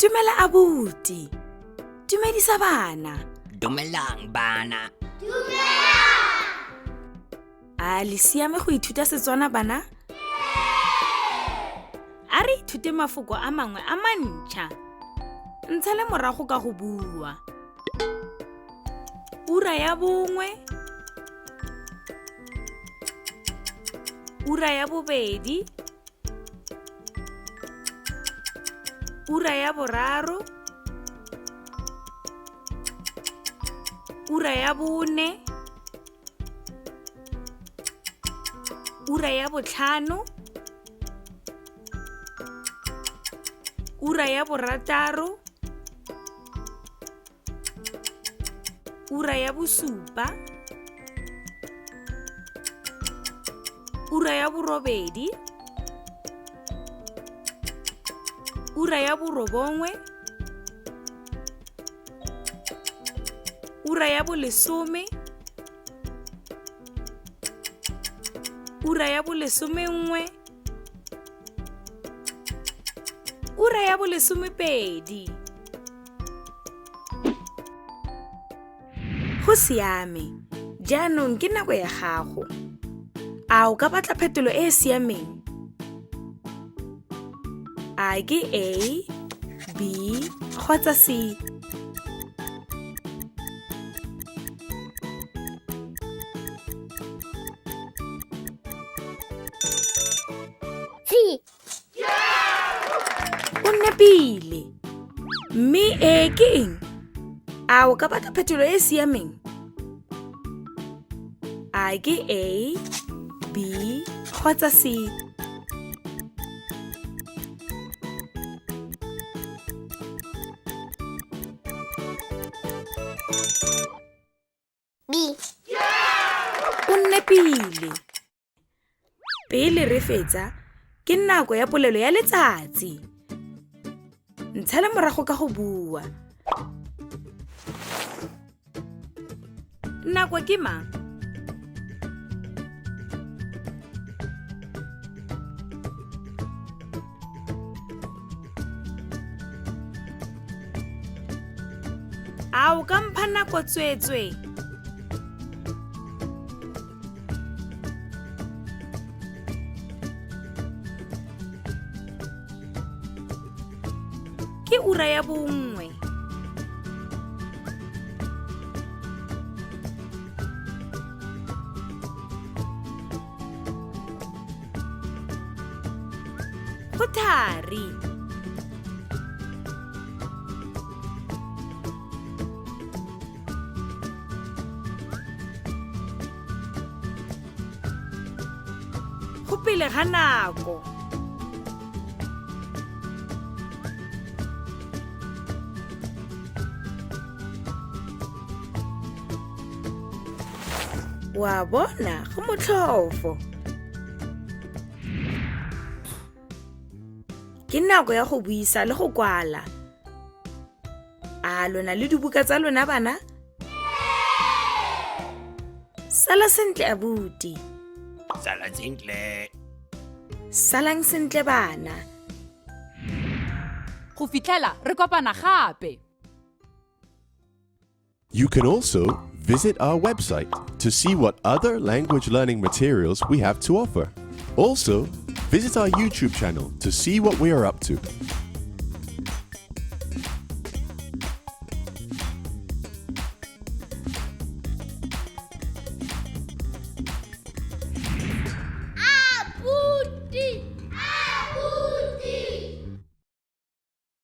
Dumela abuti. Dumedisa bana. Dumelang bana. A le siame go ithuta Setswana bana? A re ithute mafoko a mangwe a mantšha. Ntshele morago ka go bua. Ura ya bongwe. Ura ya bobedi. Ura ya boraro. Ura ya bone. Ura ya botlhano. Ura ya borataro. Ura ya bosupa. Ura ya borobedi. Ura ya borobongwe. Ura ya bolesome. Ura ya bolesomengwe. Ura ya bolesomepedi. Go siame. Jaanong ke nako ya gago. A o ka batla phetolo e e siameng? A ke A, B, kgotsa C? C. O nepile. Mme A ke eng? A o ka batla phetolo e e siameng? A ke A, B, kgotsa C? B. O nepile. Pele re fetsa, ke nako ya polelo ya letsatsi. Ntshele morago ka go bua. Nako ke mang? A o ka mpha nako tsweetswe? Ke ura ya bongwe. Go thari. Go pele ga nako. Wa bona go motlhofo. Ke nako ya go buisa le go kwala. A lona le dibuka tsa lona bana? Sala sentle abuti. Sala sentle. Salang sentle bana. Go fitlhela re kopana gape. You can also visit our website to see what other language learning materials we have to offer. Also, visit our YouTube channel to see what we are up to.